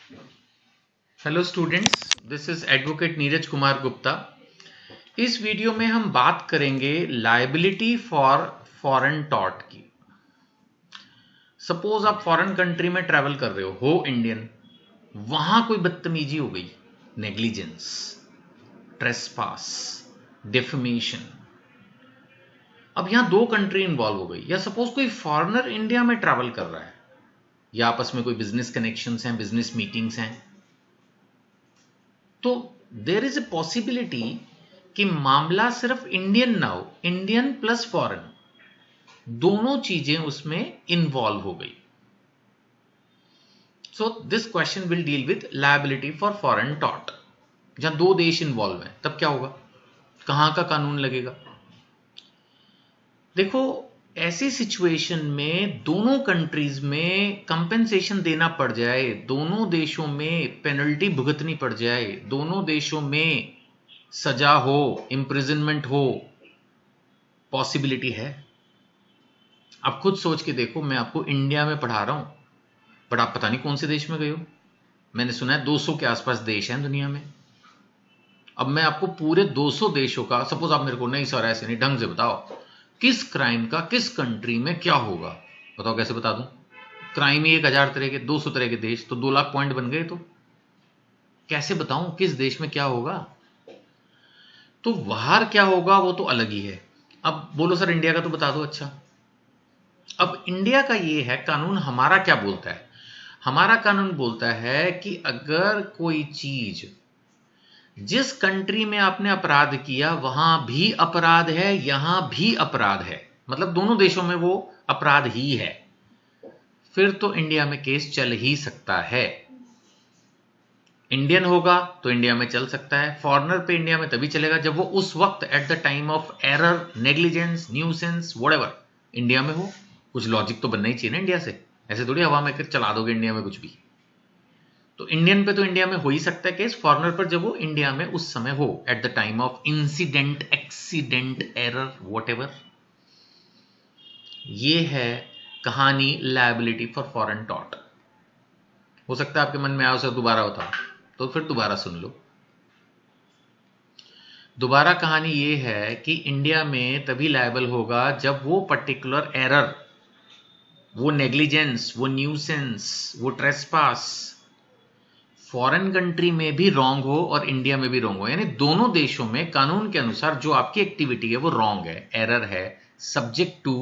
Hello students, this is advocate Neeraj Kumar Gupta. इस video में हम बात करेंगे लायबिलिटी फॉर फॉरेन टॉर्ट की। सपोज आप फॉरेन कंट्री में ट्रैवल कर रहे हो इंडियन, वहां कोई बदतमीजी हो गई, नेग्लिजेंस, ट्रेसपास, डिफेमेशन। अब यहां दो कंट्री इंवॉल्व हो गई, या सपोज कोई फॉरेनर इंडिया में ट्रैवल कर रहा है, या आपस में कोई बिजनेस कनेक्शंस हैं, बिजनेस मीटिंग्स हैं, तो देर इज ए पॉसिबिलिटी कि मामला सिर्फ इंडियन ना हो, इंडियन प्लस फॉरेन दोनों चीजें उसमें इन्वॉल्व हो गई। So this question will deal with liability for foreign tort. जहां दो देश इन्वॉल्व हैं तब क्या होगा, कहां का कानून लगेगा। देखो, ऐसी सिचुएशन में दोनों कंट्रीज में कंपेंसेशन देना पड़ जाए, दोनों देशों में पेनल्टी भुगतनी पड़ जाए, दोनों देशों में सजा हो, इंप्रिजनमेंट हो, पॉसिबिलिटी है। आप खुद सोच के देखो, मैं आपको इंडिया में पढ़ा रहा हूं, बट आप पता नहीं कौन से देश में गए हो। मैंने सुना है 200 के आसपास देश हैं दुनिया में। अब मैं आपको पूरे 200 देशों का, सपोज आप मेरे को नहीं सर ऐसे नहीं, ढंग से बताओ किस क्राइम का किस कंट्री में क्या होगा, बताओ कैसे बता दूं। क्राइम ही 1000 तरह के, 200 तरह के देश, तो 2 लाख पॉइंट बन गए। तो कैसे बताऊं किस देश में क्या होगा। तो बाहर क्या होगा वो तो अलग ही है। अब बोलो सर इंडिया का तो बता दो। अच्छा, अब इंडिया का ये है कानून, हमारा क्या बोलता है। हमारा कानून बोलता है कि अगर कोई चीज, जिस कंट्री में आपने अपराध किया वहां भी अपराध है, यहां भी अपराध है, मतलब दोनों देशों में वो अपराध ही है, फिर तो इंडिया में केस चल ही सकता है। इंडियन होगा तो इंडिया में चल सकता है, फॉरेनर पे इंडिया में तभी चलेगा जब वो उस वक्त at the time of error, negligence, nuisance, whatever India में हो। कुछ लॉजिक तो बनना ही चाहिए ना इंडिया से, ऐसे थोड़ी हवा में चला दोगे इंडिया में कुछ भी। तो इंडियन पे तो इंडिया में हो ही सकता है केस, फॉरेनर पर जब वो इंडिया में उस समय हो, at the time of incident, accident, error, whatever. ये है कहानी लायबिलिटी फॉर फॉरेन टॉर्ट। हो सकता है आपके मन में आओ सर दोबारा होता, तो फिर दोबारा सुन लो। दोबारा कहानी ये है कि इंडिया में तभी लायबल होगा जब वो पर्टिकुलर एरर, वो नेग्लिजेंस, वो न्यूसेंस, वो ट्रेसपास फॉरेन कंट्री में भी रॉन्ग हो और इंडिया में भी रॉन्ग हो, यानी दोनों देशों में कानून के अनुसार जो आपकी एक्टिविटी है वो रॉन्ग है, एरर है, सब्जेक्ट टू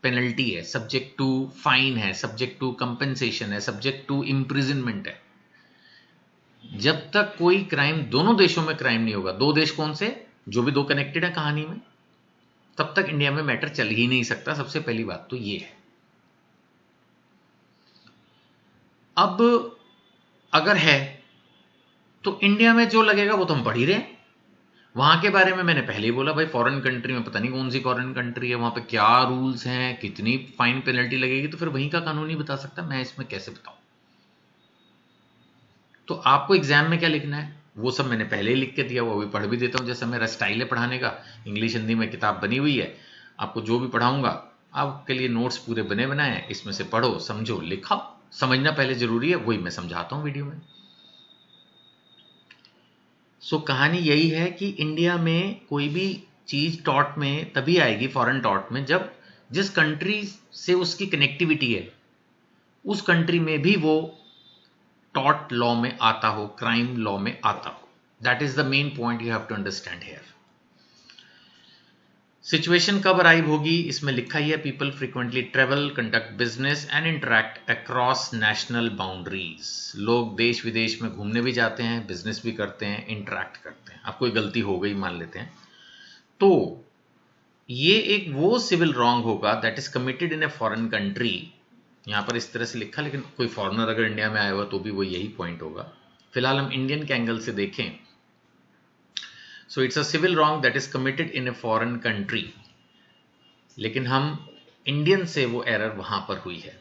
पेनल्टी है, सब्जेक्ट टू फाइन है, सब्जेक्ट टू कंपेंसेशन है, सब्जेक्ट टू इंप्रिजनमेंट है। जब तक कोई क्राइम दोनों देशों में क्राइम नहीं होगा, दो देश कौन से, जो भी दो कनेक्टेड है कहानी में, तब तक इंडिया में मैटर चल ही नहीं सकता। सबसे पहली बात तो ये है। अब अगर है तो इंडिया में जो लगेगा वो तो हम पढ़ ही रहे हैं। वहां के बारे में मैंने पहले ही बोला, भाई फॉरेन कंट्री में पता नहीं कौन सी फॉरेन कंट्री है, वहां पे क्या रूल्स हैं, कितनी फाइन पेनल्टी लगेगी, तो फिर वहीं का कानून ही बता सकता, मैं इसमें कैसे बताऊं। तो आपको एग्जाम में क्या लिखना है वो सब मैंने पहले ही लिख के दिया, वो अभी पढ़ भी देता हूं। जैसे मेरा स्टाइल है पढ़ाने का, इंग्लिश हिंदी में किताब बनी हुई है, आपको जो भी पढ़ाऊंगा आपके लिए नोट्स पूरे बने बनाए हैं, इसमें से पढ़ो, समझो, लिखो। समझना पहले जरूरी है, वही मैं समझाता हूं वीडियो में। सो कहानी यही है कि इंडिया में कोई भी चीज टॉर्ट में तभी आएगी, फॉरेन टॉर्ट में, जब जिस कंट्री से उसकी कनेक्टिविटी है उस कंट्री में भी वो टॉर्ट लॉ में आता हो, क्राइम लॉ में आता हो। That is the main point you have to understand here. Situation कब अराइव होगी, इसमें लिखा ही है, people frequently travel, conduct business and interact across national boundaries. लोग देश विदेश में घूमने भी जाते हैं, बिजनेस भी करते हैं, इंटरैक्ट करते हैं। अब कोई गलती हो गई मान लेते हैं, तो ये एक वो सिविल रॉन्ग होगा that is committed in a foreign country. यहां पर इस तरह से लिखा, लेकिन कोई फॉरेनर अगर इंडिया में आया हुआ तो भी वो यही पॉइंट होगा। फिलहाल हम इंडियन के एंगल से देखें, so it's a civil wrong that is committed in a foreign country, लेकिन हम इंडियन से वो एरर वहां पर हुई है।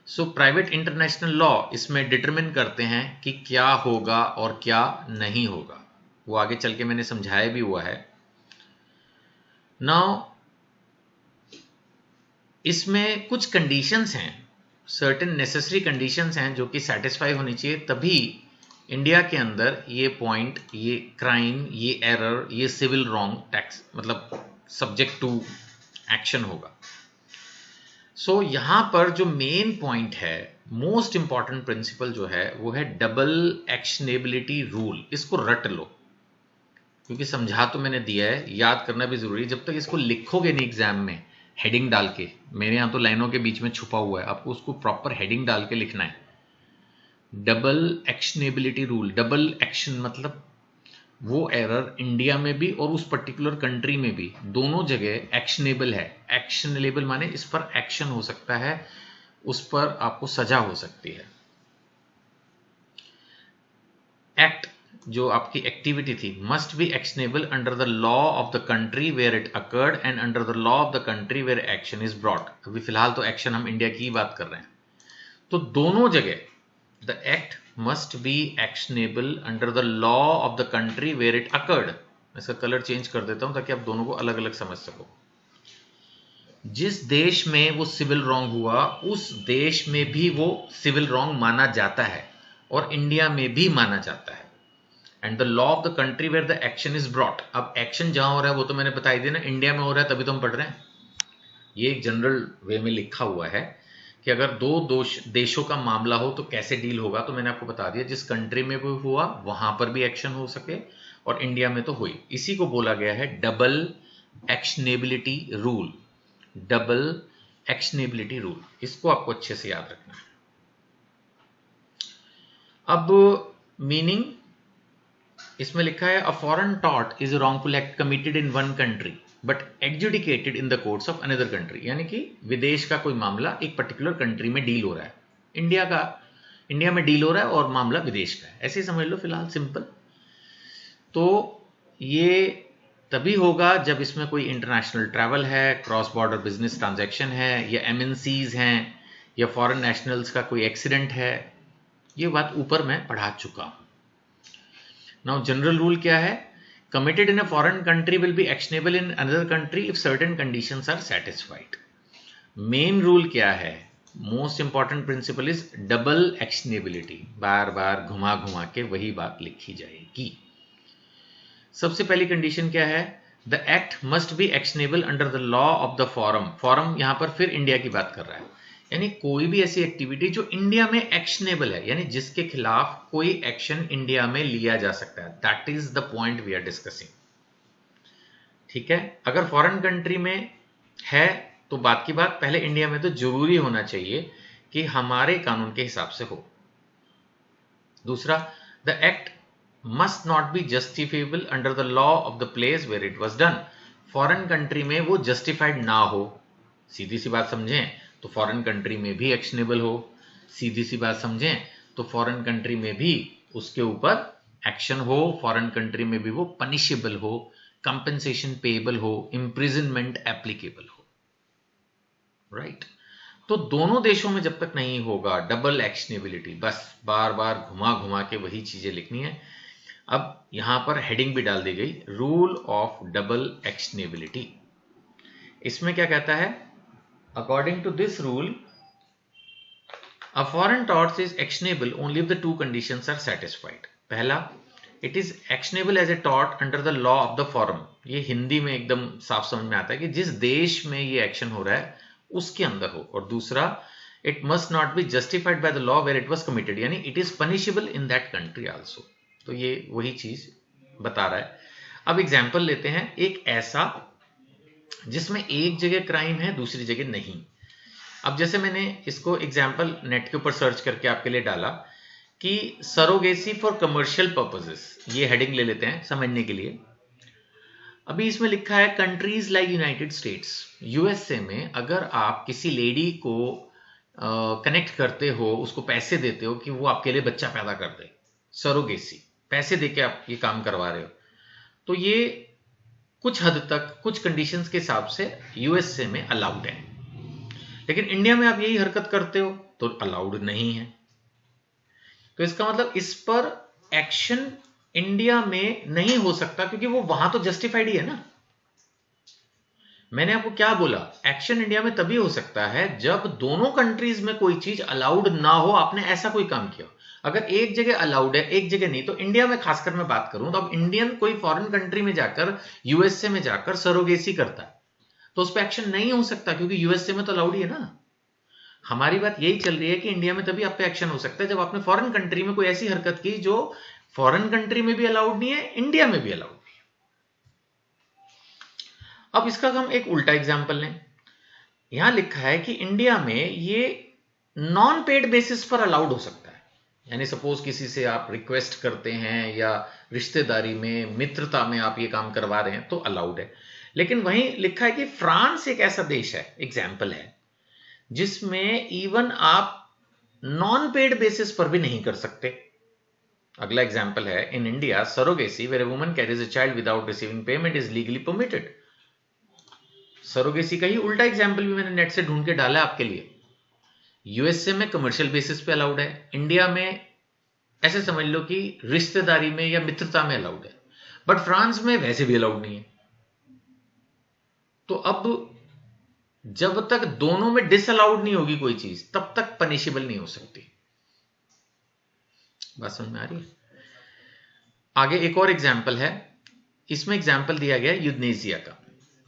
सो प्राइवेट इंटरनेशनल लॉ इसमें डिटरमिन करते हैं कि क्या होगा और क्या नहीं होगा, वो आगे चल के मैंने समझाया भी हुआ है। नाउ इसमें कुछ कंडीशंस हैं सर्टेन नेसेसरी कंडीशंस हैं जो कि सेटिस्फाई होनी चाहिए, तभी इंडिया के अंदर ये पॉइंट, ये क्राइम, ये एरर, ये सिविल रॉन्ग टैक्स मतलब सब्जेक्ट टू एक्शन होगा। सो यहां पर जो मेन पॉइंट है, मोस्ट इंपॉर्टेंट प्रिंसिपल जो है वो है डबल एक्शनेबिलिटी रूल। इसको रट लो, क्योंकि समझा तो मैंने दिया है, याद करना भी जरूरी है। जब तक इसको लिखोगे नहीं एग्जाम में हेडिंग डाल के, मेरे यहां तो लाइनों के बीच में छुपा हुआ है, आपको उसको प्रॉपर हेडिंग डाल के लिखना है। डबल एक्शनेबिलिटी रूल, डबल एक्शन मतलब वो एरर इंडिया में भी और उस पर्टिकुलर कंट्री में भी, दोनों जगह एक्शनेबल है। एक्शनेबल माने इस पर एक्शन हो सकता है, उस पर आपको सजा हो सकती है। एक्ट जो आपकी एक्टिविटी थी must be actionable under the law of the country where it occurred and under the law of the country where action is brought. अभी फिलहाल तो एक्शन हम इंडिया की ही बात कर रहे हैं, तो दोनों जगह the act must be actionable under the law of the country where it occurred. इसका कलर चेंज कर देता हूं ताकि आप दोनों को अलग अलग समझ सको। जिस देश में वो सिविल रॉन्ग हुआ उस देश में भी वो सिविल रॉन्ग माना जाता है और इंडिया में भी माना जाता है। And the law of the country where the action is brought. अब एक्शन जहां हो रहा है वो तो मैंने बताई दिया ना, इंडिया में हो रहा है तभी तो हम पढ़ रहे हैं। ये एक जनरल वे में लिखा हुआ है कि अगर दो देशों का मामला हो तो कैसे डील होगा, तो मैंने आपको बता दिया जिस कंट्री में भी हुआ वहां पर भी एक्शन हो सके, और इंडिया में तो हुई। इसी को बोला गया है डबल एक्शनेबिलिटी रूल। डबल एक्शनेबिलिटी रूल, इसको आपको अच्छे से याद रखना है। अब मीनिंग इसमें लिखा है, a foreign tort is a wrongful act committed in one country but adjudicated in the courts of another country. यानी कि विदेश का कोई मामला एक पर्टिकुलर कंट्री में डील हो रहा है, इंडिया में डील हो रहा है और मामला विदेश का है, ऐसे ही समझ लो फिलहाल, सिंपल। तो ये तभी होगा जब इसमें कोई इंटरनेशनल ट्रैवल है, क्रॉस बॉर्डर बिजनेस ट्रांजैक्शन है, या एमएनसीज हैं, या फॉरेन नेशनल्स का कोई एक्सीडेंट है। ये बात ऊपर मैं पढ़ा चुका हूं। नाउ जनरल रूल क्या है, committed in a foreign country will be actionable in another country if certain conditions are satisfied. Main rule क्या है, most important principle is double actionability. बार बार घुमा घुमा के वही बात लिखी जाएगी। सबसे पहली कंडीशन क्या है, the act must be actionable under the law of the forum. Forum यहां पर फिर इंडिया की बात कर रहा है, यानी कोई भी ऐसी एक्टिविटी जो इंडिया में एक्शनेबल है, यानी जिसके खिलाफ कोई एक्शन इंडिया में लिया जा सकता है। That is the point we are discussing. ठीक है, अगर फॉरेन कंट्री में है तो बात की बात, पहले इंडिया में तो जरूरी होना चाहिए कि हमारे कानून के हिसाब से हो। दूसरा, the act must not be justifiable under the law of the place where it was done. Foreign country में वो जस्टिफाइड ना हो, सीधी सी बात समझें तो फॉरेन कंट्री में भी एक्शनेबल हो, सीधी सी बात समझें तो फॉरेन कंट्री में भी उसके ऊपर एक्शन हो, फॉरेन कंट्री में भी वो पनिशेबल हो, कंपेंसेशन पेएबल हो, इंप्रिजनमेंट एप्लीकेबल हो। राइट, तो दोनों देशों में जब तक नहीं होगा डबल एक्शनेबिलिटी, बस बार बार घुमा घुमा के वही चीजें लिखनी है। अब यहां पर हेडिंग भी डाल दी गई, रूल ऑफ डबल एक्शनेबिलिटी। इसमें क्या कहता है, according to this rule a foreign tort is actionable only if the two conditions are satisfied. पहला, it is actionable as a tort under the law of the forum। ये हिंदी में एकदम साफ समझ में आता है कि जिस देश में ये एक्शन हो रहा है उसके अंदर हो। और दूसरा, it must not be justified by the law where it was committed, यानी it is punishable in that country also। तो ये वही चीज बता रहा है। अब एग्जाम्पल लेते हैं, एक ऐसा जिसमें एक जगह क्राइम है दूसरी जगह नहीं। अब जैसे मैंने इसको एग्जाम्पल नेट के ऊपर सर्च करके आपके लिए डाला कि सरोगेसी फॉर कमर्शियल पर्पसेस, ये हेडिंग ले लेते हैं समझने के लिए। अभी इसमें लिखा है, countries like United states, USA में अगर आप किसी लेडी को कनेक्ट करते हो, उसको पैसे देते हो कि वो आपके लिए बच्चा पैदा कर दे, सरोगेसी, पैसे देके आप ये काम करवा रहे हो, तो ये कुछ हद तक कुछ कंडीशंस के हिसाब से यूएसए में अलाउड है। लेकिन इंडिया में आप यही हरकत करते हो तो अलाउड नहीं है। तो इसका मतलब इस पर एक्शन इंडिया में नहीं हो सकता, क्योंकि वो वहां तो जस्टिफाइड ही है ना। मैंने आपको क्या बोला, एक्शन इंडिया में तभी हो सकता है जब दोनों कंट्रीज में कोई चीज अलाउड ना हो, आपने ऐसा कोई काम किया। अगर एक जगह अलाउड है एक जगह नहीं, तो इंडिया में खासकर मैं बात करूं तो अब इंडियन कोई फॉरेन कंट्री में जाकर, यूएसए में जाकर सरोगेसी करता है तो उस पर एक्शन नहीं हो सकता, क्योंकि यूएसए में तो अलाउड ही है ना। हमारी बात यही चल रही है कि इंडिया में तभी आप पे एक्शन हो सकता है जब आपने फॉरेन कंट्री में कोई ऐसी हरकत की जो फॉरेन कंट्री में भी अलाउड नहीं है, इंडिया में भी अलाउड नहीं है। अब इसका हम एक उल्टा एग्जांपल लें। यहां लिखा है कि इंडिया में ये नॉन पेड बेसिस पर अलाउड हो सकता है, यानी सपोज किसी से आप रिक्वेस्ट करते हैं या रिश्तेदारी में, मित्रता में आप ये काम करवा रहे हैं तो अलाउड है। लेकिन वहीं लिखा है कि फ्रांस एक ऐसा देश है, एग्जाम्पल है, जिसमें इवन आप नॉन पेड बेसिस पर भी नहीं कर सकते। अगला एग्जाम्पल है, in India surrogacy where a woman carries a child without receiving payment is legally permitted. Surrogacy का ही उल्टा एग्जाम्पल भी मैंने नेट से ढूंढ के डाला आपके लिए। यूएसए में कमर्शियल बेसिस पे अलाउड है, इंडिया में ऐसे समझ लो कि रिश्तेदारी में या मित्रता में अलाउड है, बट फ्रांस में वैसे भी अलाउड नहीं है। तो अब जब तक दोनों में डिसअलाउड नहीं होगी कोई चीज, तब तक पनिशेबल नहीं हो सकती। बात समझ में आ रही है? आगे एक और एग्जाम्पल है, इसमें एग्जाम्पल दिया गया यूथनेसिया का,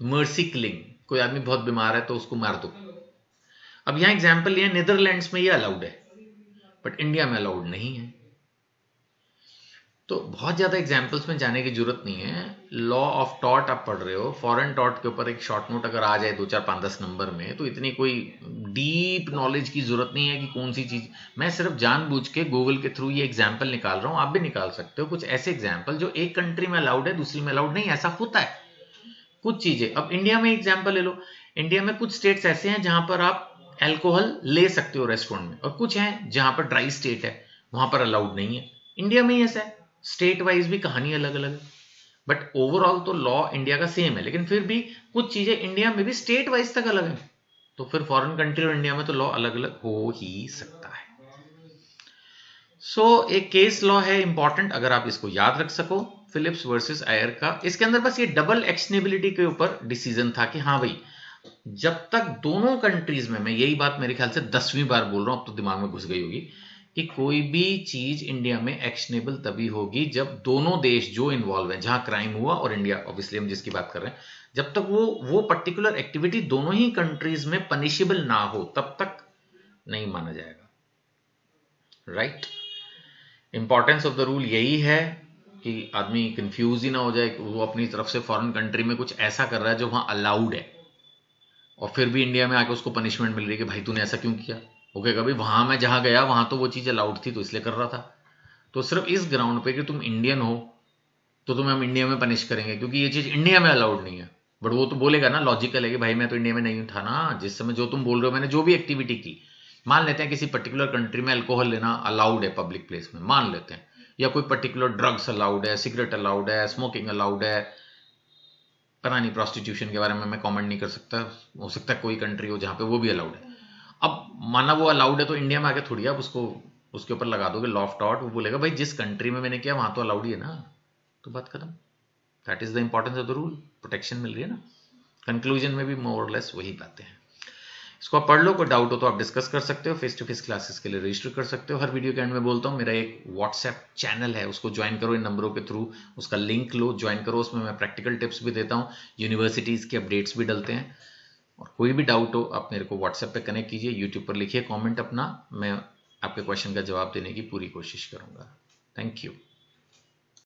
मर्सी किलिंग, कोई आदमी बहुत बीमार है तो उसको मार दो। अब यहां एग्जाम्पल लिया, नीदरलैंड्स में ये अलाउड है बट इंडिया में अलाउड नहीं है। तो बहुत ज्यादा एग्जाम्पल्स में जाने की जरूरत नहीं है। लॉ ऑफ टॉट आप पढ़ रहे हो, फॉरेन टॉट के ऊपर एक शॉर्ट नोट अगर आ जाए 2 4 5 10 नंबर में, तो इतनी कोई डीप नॉलेज की जरूरत नहीं है कि कौन सी चीज। मैं सिर्फ जानबूझ के गूगल के थ्रू ये एग्जाम्पल निकाल रहा हूं, आप भी निकाल सकते हो कुछ ऐसे एग्जाम्पल जो एक कंट्री में अलाउड है दूसरी में अलाउड नहीं, ऐसा होता है कुछ चीजें। अब इंडिया में एग्जाम्पल ले लो, इंडिया में कुछ स्टेट्स ऐसे हैं जहां पर आप एल्कोहल ले सकते हो रेस्टोरेंट में, और कुछ हैं जहां पर ड्राई स्टेट है वहां पर अलाउड नहीं है। इंडिया में ही ऐसा है, स्टेट वाइज भी कहानी अलग अलग है, बट ओवरऑल तो लॉ इंडिया का सेम है, लेकिन फिर भी कुछ चीजें इंडिया में भी स्टेट वाइज तक अलग है। तो फिर फॉरेन कंट्री और इंडिया में तो लॉ अलग अलग हो ही सकता है। सो एक केस लॉ है इंपॉर्टेंट, अगर आप इसको याद रख सको, फिलिप्स वर्सेस आयर का। इसके अंदर बस ये डबल एक्शनेबिलिटी के ऊपर डिसीजन था कि हाँ भाई, जब तक दोनों कंट्रीज में, मैं यही बात मेरे ख्याल से 10वीं बार बोल रहा हूं, अब तो दिमाग में घुस गई होगी, कि कोई भी चीज इंडिया में एक्शनेबल तभी होगी जब दोनों देश जो इन्वॉल्व हैं, जहां क्राइम हुआ और इंडिया ऑब्वियसली हम जिसकी बात कर रहे हैं, जब तक वो पर्टिकुलर एक्टिविटी दोनों ही कंट्रीज में पनिशेबल ना हो तब तक नहीं माना जाएगा। Right? Importance of the rule यही है कि आदमी कंफ्यूज ही ना हो जाए कि वो अपनी तरफ से फॉरेन कंट्री में कुछ ऐसा कर रहा है जो वहां अलाउड है, और फिर भी इंडिया में आके उसको पनिशमेंट मिल रही है कि भाई तूने ऐसा क्यों किया। ओके, कभी वहां मैं जहां गया वहां तो वो चीज अलाउड थी तो इसलिए कर रहा था। तो सिर्फ इस ग्राउंड पे कि तुम इंडियन हो तो तुम्हें हम इंडिया में पनिश करेंगे क्योंकि ये चीज इंडिया में अलाउड नहीं है। बट वो तो बोलेगा ना, लॉजिकल है कि भाई मैं तो इंडिया में नहीं था ना, जिस समय जो तुम बोल रहे हो, मैंने जो भी एक्टिविटी की, मान लेते हैं किसी पर्टिकुलर कंट्री में अल्कोहल लेना अलाउड है पब्लिक प्लेस में, मान लेते हैं, या कोई पर्टिकुलर ड्रग्स अलाउड है, सिगरेट अलाउड है, स्मोकिंग अलाउड है, पता नहीं, प्रोस्टिट्यूशन के बारे में मैं कमेंट नहीं कर सकता, हो सकता है कोई कंट्री हो जहां पे वो भी अलाउड है। अब माना वो अलाउड है तो इंडिया में आके थोड़ी आप उसको उसके ऊपर लगा दोगे लॉ ऑफ टॉट, वो बोलेगा भाई जिस कंट्री में मैंने किया वहां तो अलाउड ही है ना, तो बात खत्म। That is the importance of the rule, protection मिल रही है ना। कंक्लूजन में भी मोर और लेस वही बातें हैं। इसको आप पढ़ लो, कोई डाउट हो तो आप डिस्कस कर सकते हो, फेस टू फेस क्लासेस के लिए रजिस्टर कर सकते हो। हर वीडियो के एंड में बोलता हूँ मेरा एक व्हाट्सएप चैनल है, उसको ज्वाइन करो इन नंबरों के थ्रू, उसका लिंक लो, ज्वाइन करो, उसमें मैं प्रैक्टिकल टिप्स भी देता हूँ, यूनिवर्सिटीज़ के अपडेट्स भी डलते हैं। और कोई भी डाउट हो आप मेरे को व्हाट्सएप पे कनेक्ट कीजिए, यूट्यूब पर लिखिए कमेंट अपना, मैं आपके क्वेश्चन का जवाब देने की पूरी कोशिश करूँगा। Thank you.